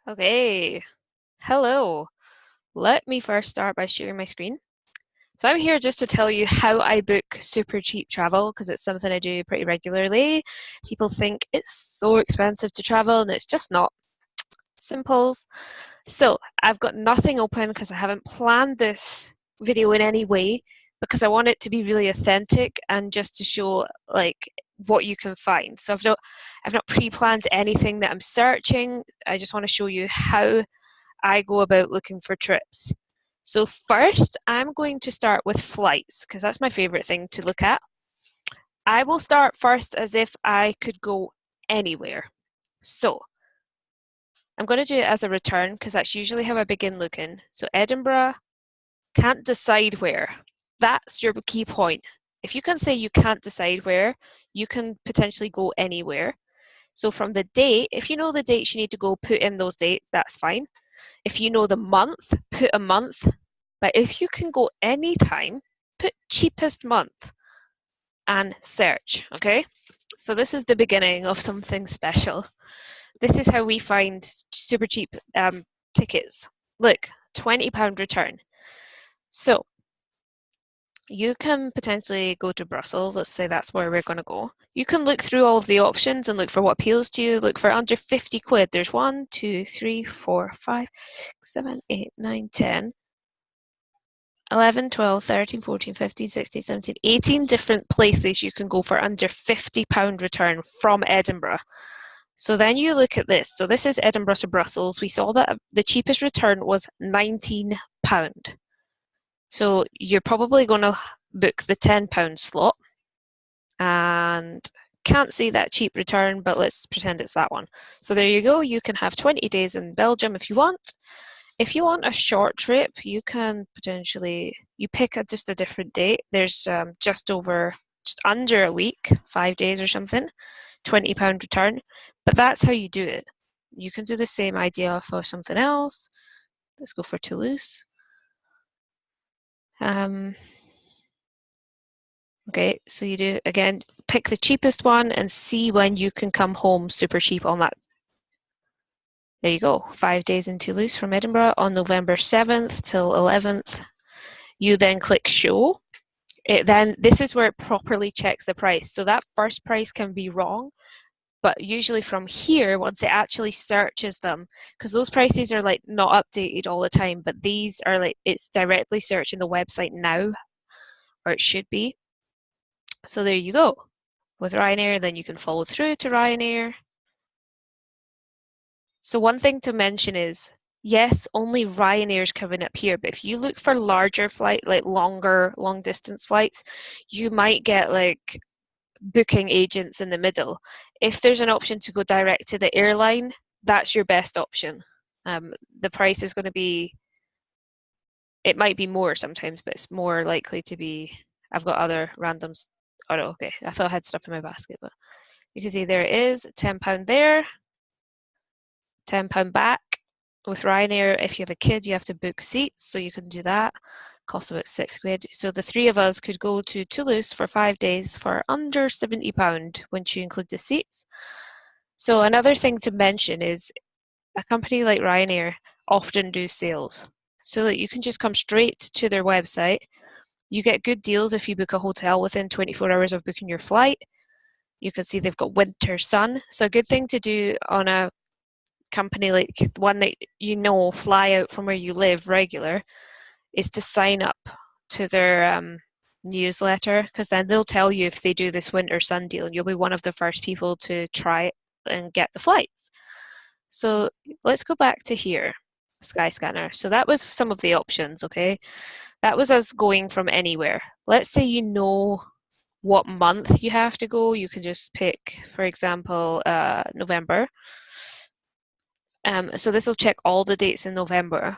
Okay, hello. Let me first start by sharing my screen. So I'm here just to tell you how I book super cheap travel because it's something I do pretty regularly. People think it's so expensive to travel and it's just not. Simples. So I've got nothing open because I haven't planned this video in any way because I want it to be really authentic and just to show like what you can find. So I've not pre-planned anything that I'm searching. I just want to show you how I go about looking for trips. So first, I'm going to start with flights because that's my favorite thing to look at. I will start first as if I could go anywhere. So I'm going to do it as a return because that's usually how I begin looking. So Edinburgh, can't decide where. That's your key point. If you can say you can't decide where, you can potentially go anywhere. So from the date, if you know the dates you need to go, put in those dates, that's fine. If you know the month, put a month. But if you can go anytime, put cheapest month and search, okay? So this is the beginning of something special. This is how we find super cheap tickets. Look, £20 return. So you can potentially go to Brussels. Let's say that's where we're going to go. You can look through all of the options and look for what appeals to you. Look for under 50 quid. There's 1, 2, 3, 4, 5, 6, 7, 8, 9, 10, 11, 12, 13, 14, 15, 16, 17, 18 different places you can go for under £50 return from Edinburgh. So then you look at this. So this is Edinburgh to Brussels. We saw that the cheapest return was £19. So you're probably going to book the £10 slot and can't see that cheap return, but let's pretend it's that one. So there you go. You can have 20 days in Belgium if you want. If you want a short trip, you can potentially, you pick just a different date. There's just under a week, 5 days or something, £20 return. But that's how you do it. You can do the same idea for something else. Let's go for Toulouse. Okay, so you do, again, pick the cheapest one and see when you can come home super cheap on that. There you go, 5 days in Toulouse from Edinburgh on November 7th till 11th. You then click show. Then this is where it properly checks the price. So that first price can be wrong, but usually from here, once it actually searches them, because those prices are like not updated all the time, but these are like, it's directly searching the website now, or it should be. So there you go. With Ryanair, then you can follow through to Ryanair. So one thing to mention is, yes, only Ryanair's coming up here, but if you look for larger flight, like longer, long distance flights, you might get like booking agents in the middle. If there's an option to go direct to the airline, that's your best option. The price is going to be, it might be more sometimes, but it's more likely to be, I've got other randoms. Oh, no, okay. I thought I had stuff in my basket, but you can see there it is, £10 there, £10 back. With Ryanair, if you have a kid, you have to book seats, so you can do that. Costs about £6. So the three of us could go to Toulouse for 5 days for under £70 once you include the seats. So another thing to mention is a company like Ryanair often do sales. So that you can just come straight to their website. You get good deals if you book a hotel within 24 hours of booking your flight. You can see they've got winter sun. So a good thing to do on a company like one that you know fly out from where you live regular is to sign up to their newsletter, because then they'll tell you if they do this winter sun deal and you'll be one of the first people to try it and get the flights. So let's go back to here, Skyscanner. So that was some of the options, okay? That was us going from anywhere. Let's say you know what month you have to go. You can just pick, for example, November. So this will check all the dates in November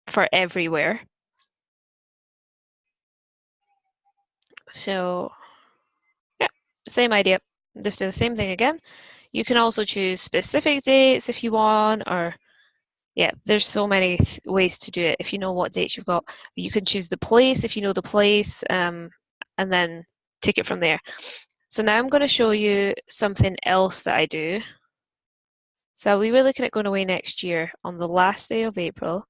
for everywhere. So yeah, same idea. Just do the same thing again. You can also choose specific dates if you want, or yeah, there's so many ways to do it. If you know what dates you've got, you can choose the place if you know the place, and then take it from there. So now I'm going to show you something else that I do. So we were looking at going away next year on the last day of April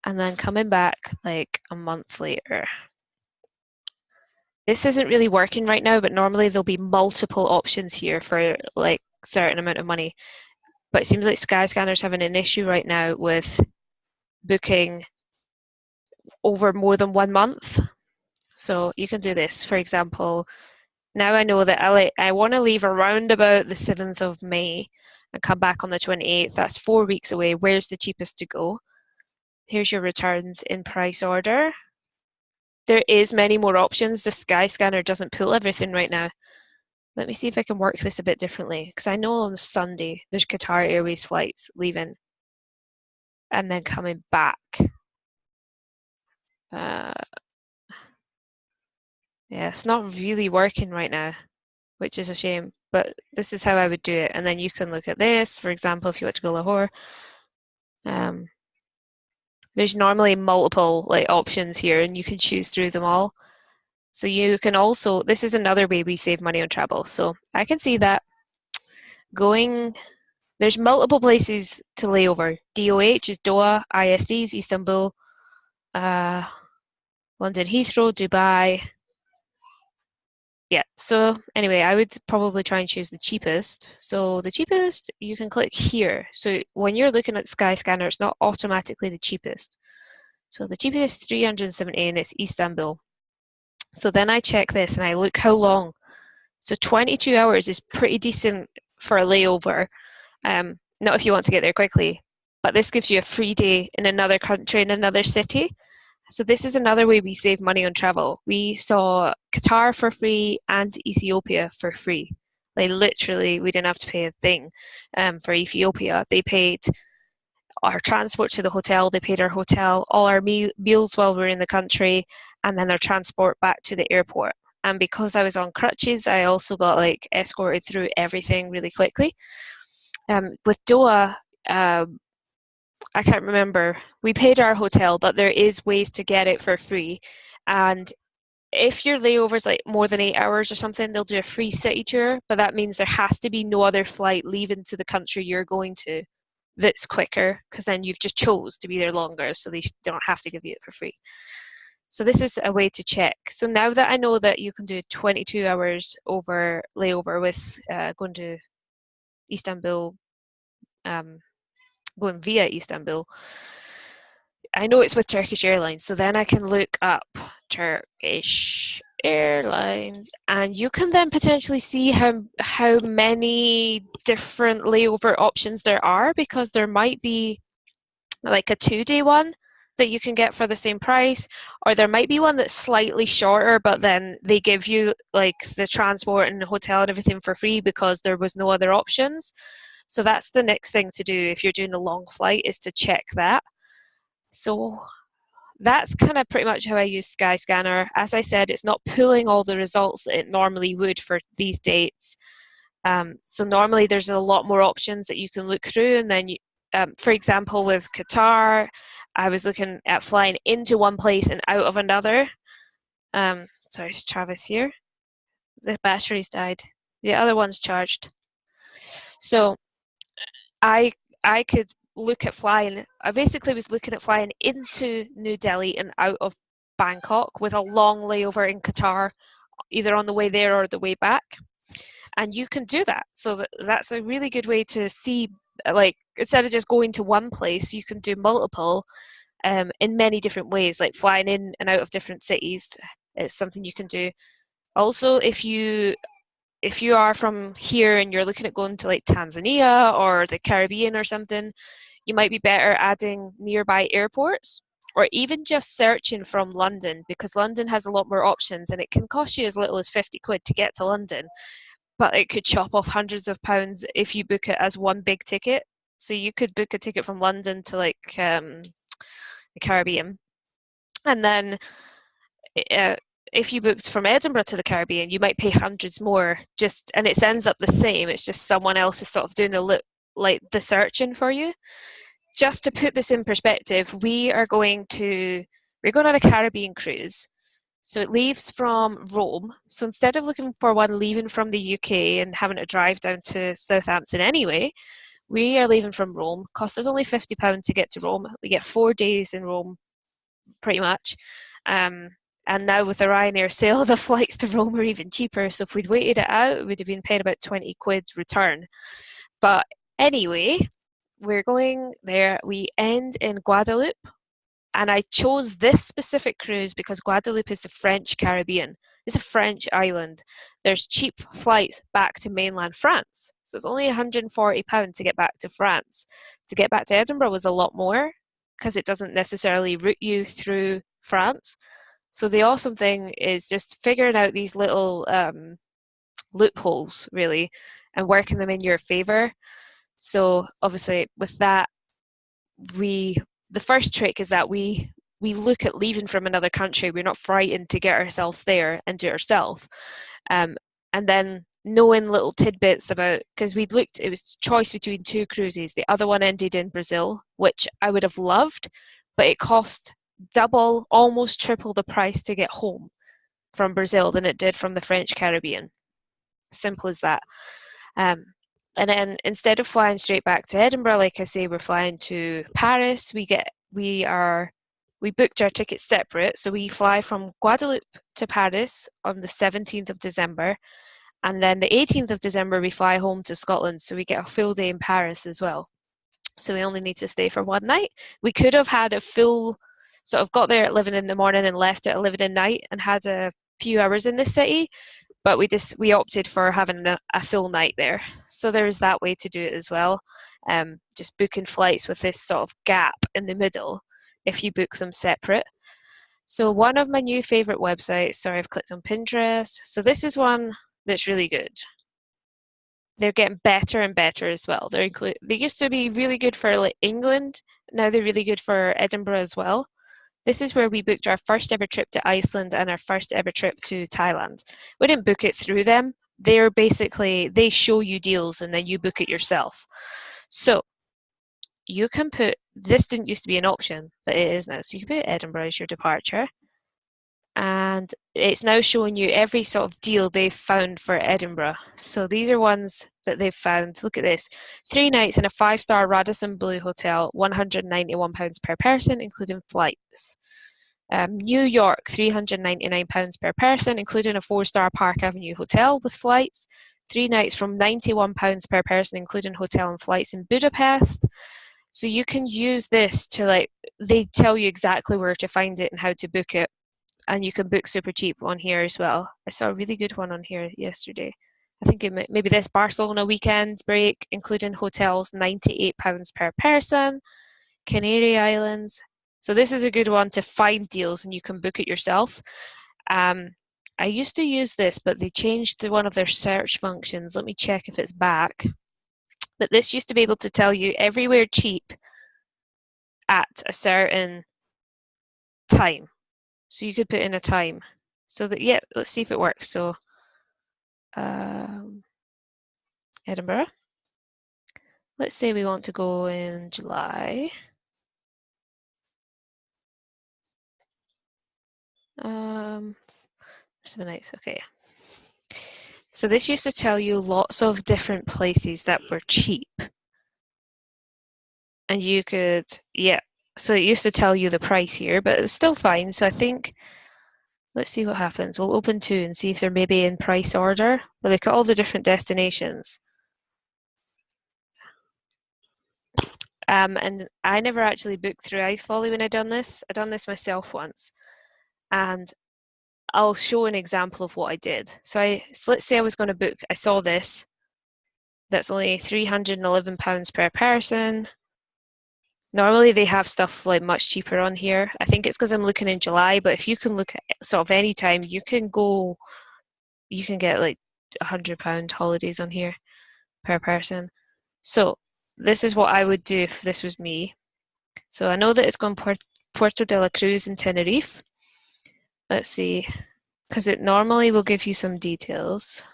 and then coming back like a month later. This isn't really working right now, but normally there'll be multiple options here for like certain amount of money. But it seems like Skyscanner's having an issue right now with booking over more than 1 month. So you can do this. For example, now I know that I want to leave around about the 7th of May and come back on the 28th. That's 4 weeks away. Where's the cheapest to go? Here's your returns in price order. There is many more options. The Skyscanner doesn't pull everything right now. Let me see if I can work this a bit differently, because I know on Sunday there's Qatar Airways flights leaving and then coming back. Uh, yeah, it's not really working right now, which is a shame, but this is how I would do it. And then you can look at this, for example, if you want to go Lahore. Um, there's normally multiple like options here, and you can choose through them all. So you can also, this is another way we save money on travel. So I can see that going, there's multiple places to lay over. DOH is Doha, ISD is Istanbul, uh, London Heathrow, Dubai. Yeah, so anyway, I would probably try and choose the cheapest. So the cheapest, you can click here. So when you're looking at Skyscanner, it's not automatically the cheapest. So the cheapest is 370 and it's Istanbul. So then I check this and I look how long. So 22 hours is pretty decent for a layover. Not if you want to get there quickly, but this gives you a free day in another country, in another city. So this is another way we save money on travel. We saw Qatar for free and Ethiopia for free. Like literally, we didn't have to pay a thing for Ethiopia. They paid our transport to the hotel, they paid our hotel, all our meals while we were in the country, and then their transport back to the airport. And because I was on crutches, I also got like escorted through everything really quickly. With Doha, I can't remember. We paid our hotel, but there is ways to get it for free. And if your layover's like more than 8 hours or something, they'll do a free city tour, but that means there has to be no other flight leaving to the country you're going to that's quicker, because then you've just chose to be there longer, so they don't have to give you it for free. So this is a way to check. So now that I know that you can do 22 hours over layover with going to Istanbul, um, going via Istanbul, I know it's with Turkish Airlines, so then I can look up Turkish Airlines, and you can then potentially see how many different layover options there are, because there might be like a 2-day one that you can get for the same price, or there might be one that's slightly shorter, but then they give you like the transport and the hotel and everything for free because there was no other options. So that's the next thing to do if you're doing a long flight, is to check that. So that's kind of pretty much how I use Skyscanner. As I said, it's not pulling all the results that it normally would for these dates. So normally there's a lot more options that you can look through, and then for example, with Qatar, I was looking at flying into one place and out of another. Sorry, it's Travis here. The battery's died. The other one's charged. So I I could look at flying. I basically was looking at flying into New Delhi and out of Bangkok with a long layover in Qatar, either on the way there or the way back. And you can do that. So that's a really good way to see, like, instead of just going to one place, you can do multiple in many different ways, like flying in and out of different cities. It's something you can do. Also, if you are from here and you're looking at going to like Tanzania or the Caribbean or something, you might be better adding nearby airports, or even just searching from London, because London has a lot more options and it can cost you as little as 50 quid to get to London, but it could chop off hundreds of pounds if you book it as one big ticket. So you could book a ticket from London to like the Caribbean, and then uh, if you booked from Edinburgh to the Caribbean, you might pay hundreds more. Just and it ends up the same. It's just someone else is sort of doing the searching for you. Just to put this in perspective, we're going on a Caribbean cruise. So it leaves from Rome. So instead of looking for one leaving from the UK and having to drive down to Southampton anyway, we are leaving from Rome. Cost us only £50 to get to Rome. We get 4 days in Rome, pretty much. Um, and now with the Ryanair sale, the flights to Rome are even cheaper. So if we'd waited it out, it would have been paying about 20 quid return. But anyway, we're going there. We end in Guadeloupe. And I chose this specific cruise because Guadeloupe is the French Caribbean. It's a French island. There's cheap flights back to mainland France. So it's only £140 to get back to France. To get back to Edinburgh was a lot more because it doesn't necessarily route you through France. So the awesome thing is just figuring out these little loopholes, really, and working them in your favour. So obviously with that, the first trick is that we look at leaving from another country. We're not frightened to get ourselves there and do it ourselves. And then knowing little tidbits about, because we'd looked, it was choice between two cruises. The other one ended in Brazil, which I would have loved, but it cost double, almost triple the price to get home from Brazil than it did from the French Caribbean. Simple as that. And then instead of flying straight back to Edinburgh, like I say, we're flying to Paris. We booked our tickets separate, so we fly from Guadeloupe to Paris on the 17th of December, and then the 18th of December we fly home to Scotland, so we get a full day in Paris as well. So we only need to stay for one night. We could have had a full, sort of got there at 11 in the morning and left at 11 at night and had a few hours in the city, but we opted for having a full night there. So there's that way to do it as well. Just booking flights with this sort of gap in the middle if you book them separate. So one of my new favorite websites, sorry, I've clicked on Pinterest. So this is one that's really good. They're getting better and better as well. They used to be really good for like England. Now they're really good for Edinburgh as well. This is where we booked our first ever trip to Iceland and our first ever trip to Thailand. We didn't book it through them. They show you deals and then you book it yourself. So you can this didn't used to be an option, but it is now. So you can put Edinburgh as your departure. And it's now showing you every sort of deal they've found for Edinburgh. So these are ones that they've found. Look at this. 3 nights in a 5-star Radisson Blu hotel, £191 per person, including flights. New York, £399 per person, including a 4-star Park Avenue hotel with flights. 3 nights from £91 per person, including hotel and flights in Budapest. So you can use this to they tell you exactly where to find it and how to book it. And you can book super cheap on here as well. I saw a really good one on here yesterday. I think maybe this Barcelona weekend break, including hotels, £98 per person. Canary Islands. So this is a good one to find deals and you can book it yourself. I used to use this, but they changed one of their search functions. Let me check if it's back. But this used to be able to tell you everywhere cheap at a certain time. So you could put in a time. So that, yeah, let's see if it works. So Edinburgh. Let's say we want to go in July. 7 nights, okay. So this used to tell you lots of different places that were cheap. And you could, yeah. So it used to tell you the price here, but it's still fine. So I think, let's see what happens. We'll open 2 and see if they're maybe in price order. But look at all the different destinations. And I never actually booked through iSlolly when I done this. I done this myself once. And I'll show an example of what I did. So let's say I was going to book, I saw this. That's only £311 per person. Normally they have stuff like much cheaper on here. I think it's because I'm looking in July, but if you can look at sort of any time, you can get like £100 holidays on here per person. So this is what I would do if this was me. So I know that it's going Puerto de la Cruz in Tenerife. Let's see, because it normally will give you some details.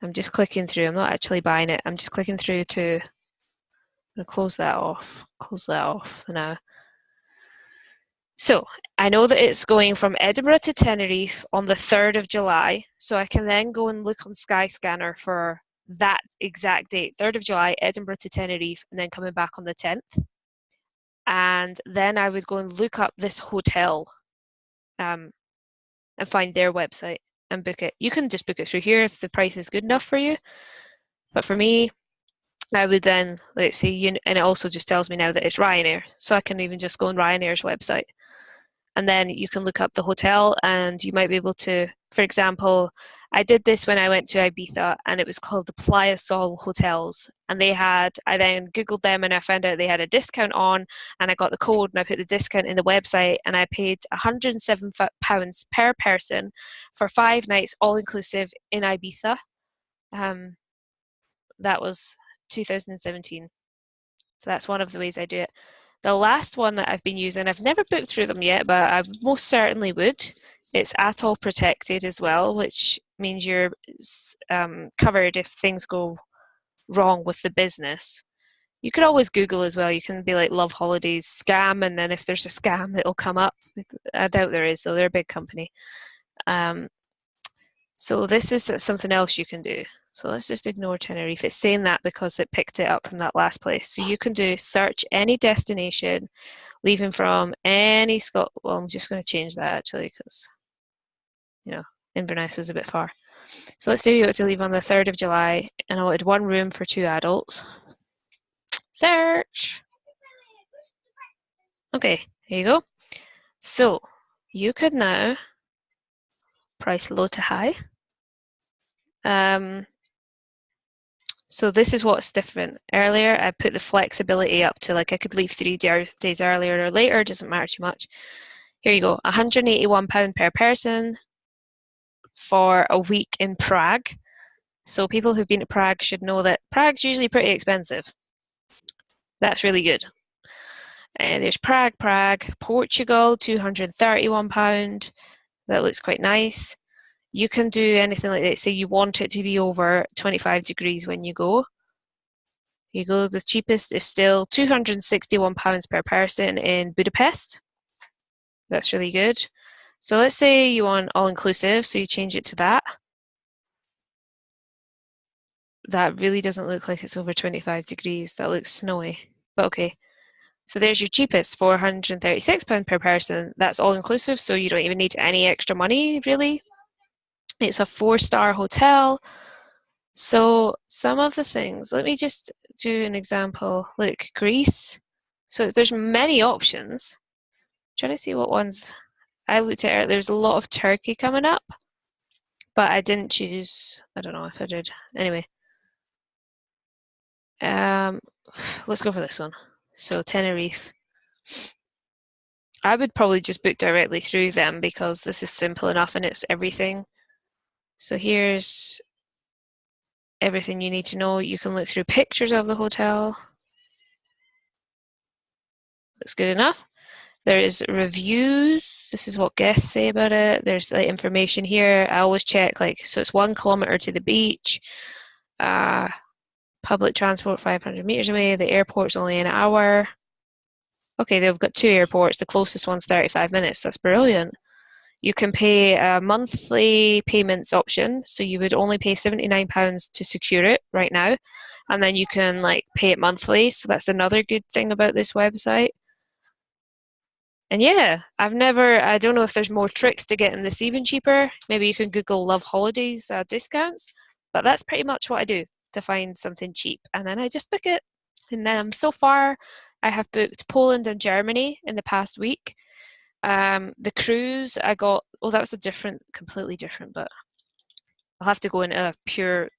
I'm just clicking through. I'm not actually buying it. I'm just clicking through to I'm going to close that off. Close that off for now. So I know that it's going from Edinburgh to Tenerife on the 3rd of July. So I can then go and look on Skyscanner for that exact date, 3rd of July, Edinburgh to Tenerife, and then coming back on the 10th. And then I would go and look up this hotel um, and find their website and book it. You can just book it through here if the price is good enough for you. But for me, I would then, let's see, and it also just tells me now that it's Ryanair. So I can even just go on Ryanair's website. And then you can look up the hotel and you might be able to, for example, I did this when I went to Ibiza and it was called the Playa Sol Hotels. And I then Googled them and I found out they had a discount on and I got the code and I put the discount in the website and I paid £107 per person for 5 nights all inclusive in Ibiza. Um, that was 2017. So that's one of the ways I do it. The last one that I've been using, I've never booked through them yet, but I most certainly would. It's atoll protected as well, which means you're covered if things go wrong with the business. You could always Google as well. You can be like Love Holidays scam, and then if there's a scam, it'll come up. I doubt there is, though. They're a big company. Um, so this is something else you can do. So let's just ignore Tenerife. It's saying that because it picked it up from that last place. So you can do search any destination, leaving from any Scot. Well, I'm just going to change that actually because, Inverness is a bit far. So let's say you want to leave on the 3rd of July and I wanted one room for 2 adults. Search. Okay, here you go. So you could now price low to high. So this is what's different. Earlier, I put the flexibility up to like I could leave 3 days earlier or later, doesn't matter too much. Here you go, £181 per person for a week in Prague. So people who've been to Prague should know that Prague's usually pretty expensive. That's really good. And there's Prague, Portugal, £231. That looks quite nice. You can do anything like that. Say you want it to be over 25 degrees when you go. You go, the cheapest is still £261 per person in Budapest. That's really good. So let's say you want all-inclusive, so you change it to that. That really doesn't look like it's over 25 degrees. That looks snowy, but okay. So there's your cheapest, £436 per person. That's all-inclusive, so you don't even need any extra money, really. It's a 4-star hotel. So some of the things, let me just do an example. Look, Greece. So there's many options. I'm trying to see what ones I looked at. There's a lot of Turkey coming up, but I didn't choose. I don't know if I did. Anyway, let's go for this one. So Tenerife. I would probably just book directly through them because this is simple enough and it's everything. So here's everything you need to know. You can look through pictures of the hotel. Looks good enough. There is reviews. This is what guests say about it. There's like information here. I always check so it's 1 kilometer to the beach. Public transport 500 meters away. The airport's only an hour. Okay, they've got 2 airports. The closest one's 35 minutes. That's brilliant. You can pay a monthly payments option, so you would only pay £79 to secure it right now, and then you can pay it monthly. So that's another good thing about this website. And yeah, I don't know if there's more tricks to getting this even cheaper. Maybe you can Google Love Holidays discounts, but that's pretty much what I do to find something cheap, and then I just book it. And then so far, I have booked Poland and Germany in the past week. The cruise I got, that was completely different, but I'll have to go into a pure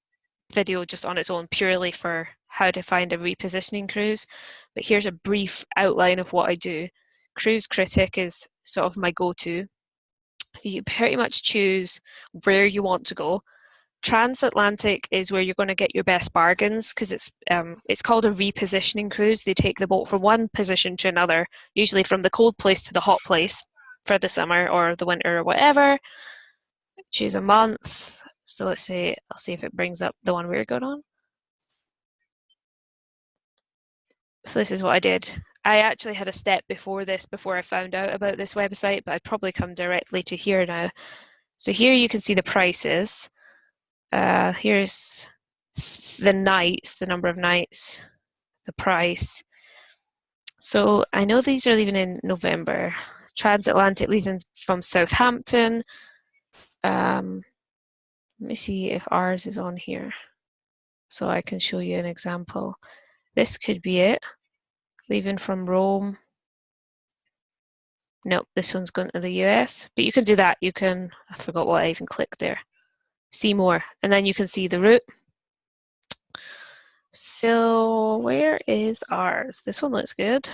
video just on its own, purely for how to find a repositioning cruise. But here's a brief outline of what I do. Cruise Critic is sort of my go-to. You pretty much choose where you want to go. Transatlantic is where you're going to get your best bargains because it's called a repositioning cruise. They take the boat from one position to another, usually from the cold place to the hot place for the summer or the winter or whatever. Choose a month. So I'll see if it brings up the one we're going on. So this is what I did. I actually had a step before this, before I found out about this website, but I'd probably come directly to here now. So here you can see the prices. Here's the nights, the number of nights, the price. So I know these are leaving in November. Transatlantic leaving from Southampton. Let me see if ours is on here, so I can show you an example. This could be it. Leaving from Rome. Nope, this one's going to the US. But you can do that. You can, I forgot what I even clicked there. See more. And then you can see the route. So where is ours? This one looks good.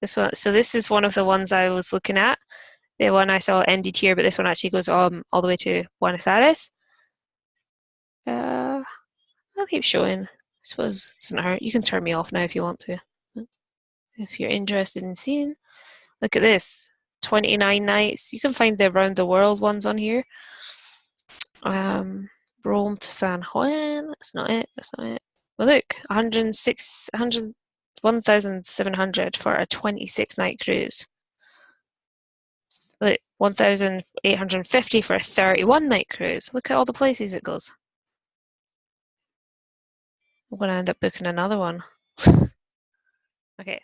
This one. So this is one of the ones I was looking at. The one I saw ended here, but this one actually goes all the way to Buenos Aires. I'll keep showing. I suppose it doesn't hurt. You can turn me off now if you want to. If you're interested in seeing. Look at this. 29 nights. You can find the around the world ones on here. Rome to San Juan. That's not it. That's not it. Well, look, 1,700 for a 26-night cruise. Look, 1,850 for a 31-night cruise. Look at all the places it goes. I'm going to end up booking another one. Okay.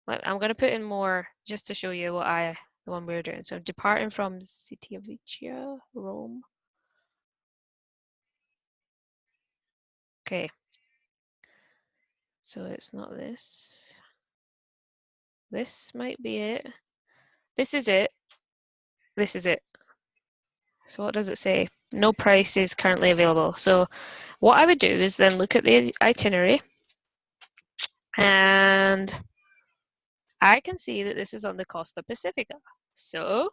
I'm going to put in more just to show you the one we're doing. So departing from Civitavecchia, Rome. Okay. So it's not this. This might be it. This is it. This is it. So what does it say? No price is currently available. So what I would do is then look at the itinerary, and I can see that this is on the Costa Pacifica. So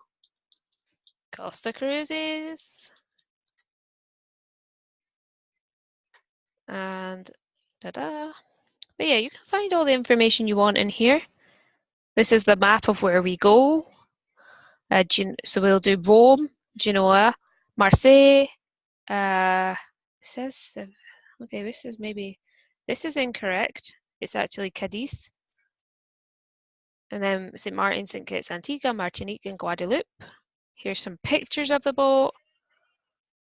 Costa Cruises, and da-da. But yeah, you can find all the information you want in here. This is the map of where we go. So we'll do Rome, Genoa, Marseille. It says, okay, this is incorrect. It's actually Cadiz. And then St. Martin, St. Kitts, Antigua, Martinique, and Guadeloupe. Here's some pictures of the boat.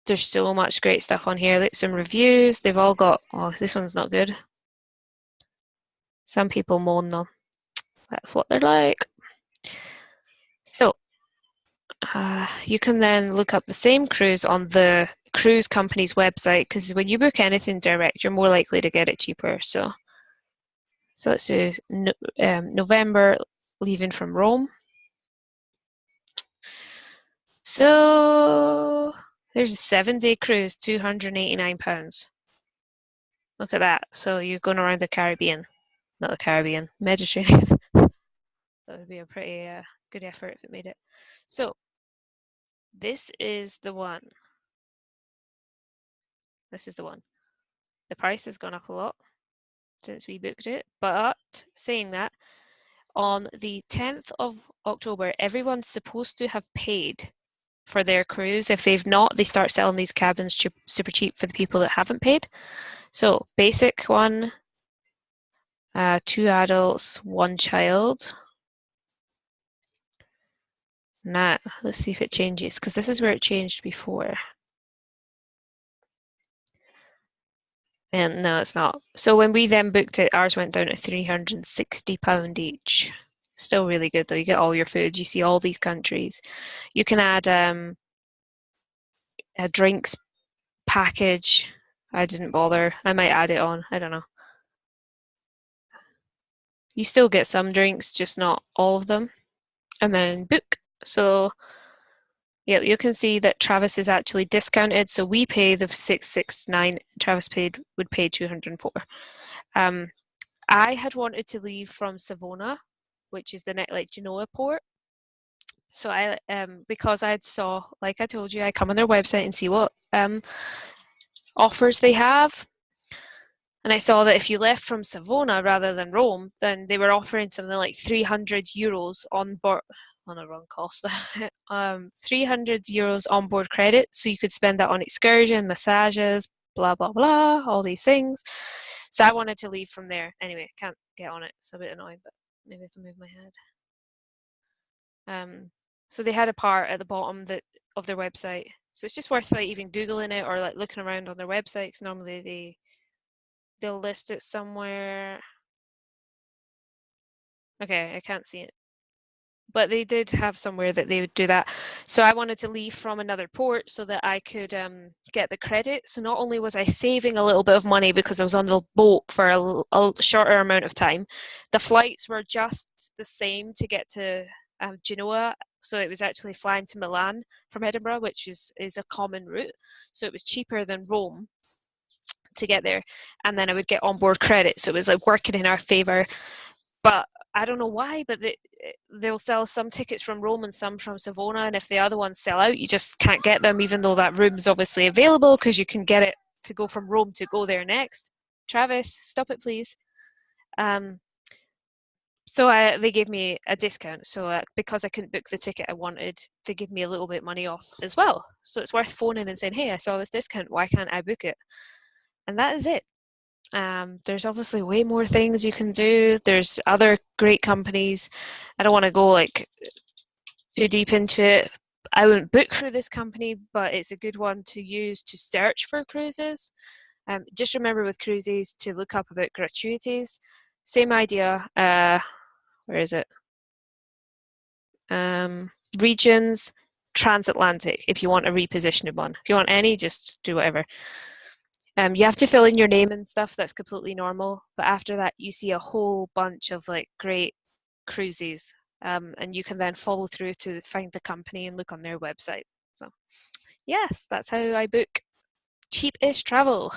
There's so much great stuff on here. Look, some reviews. They've all got, oh, this one's not good. Some people moan though. That's what they're like. So, you can then look up the same cruise on the cruise company's website, because when you book anything direct, you're more likely to get it cheaper. So let's do November, leaving from Rome. So there's a 7-day cruise, £289. Look at that. So you're going around the Caribbean. Not the Caribbean, Mediterranean. That would be a pretty good effort if it made it. So this is the one. This is the one. The price has gone up a lot since we booked it, but saying that, on the 10th of October, everyone's supposed to have paid for their cruise. If they've not, they start selling these cabins super cheap for the people that haven't paid. So basic one, 2 adults, 1 child. Now, let's see if it changes, because this is where it changed before. And no, it's not. So when we then booked it, ours went down to £360 each. Still really good though. You get all your food. You see all these countries. You can add a drinks package. I didn't bother. I might add it on. I don't know. You still get some drinks, just not all of them. And then book. So yeah, you can see that Travis is actually discounted. So we pay the 669. Travis would pay 204. I had wanted to leave from Savona, which is the like Genoa port. So I because I saw, like I told you, I come on their website and see what offers they have. And I saw that if you left from Savona rather than Rome, then they were offering something like €300 on board. On a wrong cost. €300 on board credit, so you could spend that on excursion, massages, blah blah blah, all these things. So I wanted to leave from there. Anyway, can't get on it. It's a bit annoying, but maybe if I move my head. So they had a part at the bottom that of their website. So it's just worth like even Googling it or like looking around on their website, 'cause normally they'll list it somewhere. Okay, I can't see it. But they did have somewhere that they would do that. So I wanted to leave from another port so that I could get the credit. So not only was I saving a little bit of money because I was on the boat for a shorter amount of time, the flights were just the same to get to Genoa. So it was actually flying to Milan from Edinburgh, which is a common route. So it was cheaper than Rome to get there. And then I would get onboard credit. So it was like working in our favour. But I don't know why, but they'll sell some tickets from Rome and some from Savona, and if the other ones sell out, you just can't get them, even though that room's obviously available because you can get it to go from Rome to go there next. Travis, stop it, please. Um, they gave me a discount. So because I couldn't book the ticket I wanted, they gave me a little bit of money off as well. So it's worth phoning and saying, "Hey, I saw this discount. Why can't I book it?" And that is it. There's obviously way more things you can do. There's other great companies. I don't want to go like too deep into it. I wouldn't book through this company, but it's a good one to use to search for cruises. Just remember with cruises to look up about gratuities. Same idea. Where is it? Regions, transatlantic. If you want a repositioned one, if you want any, just do whatever. You have to fill in your name and stuff. That's completely normal. But after that, you see a whole bunch of like great cruises, and you can then follow through to find the company and look on their website. So, yes, that's how I book cheap-ish travel.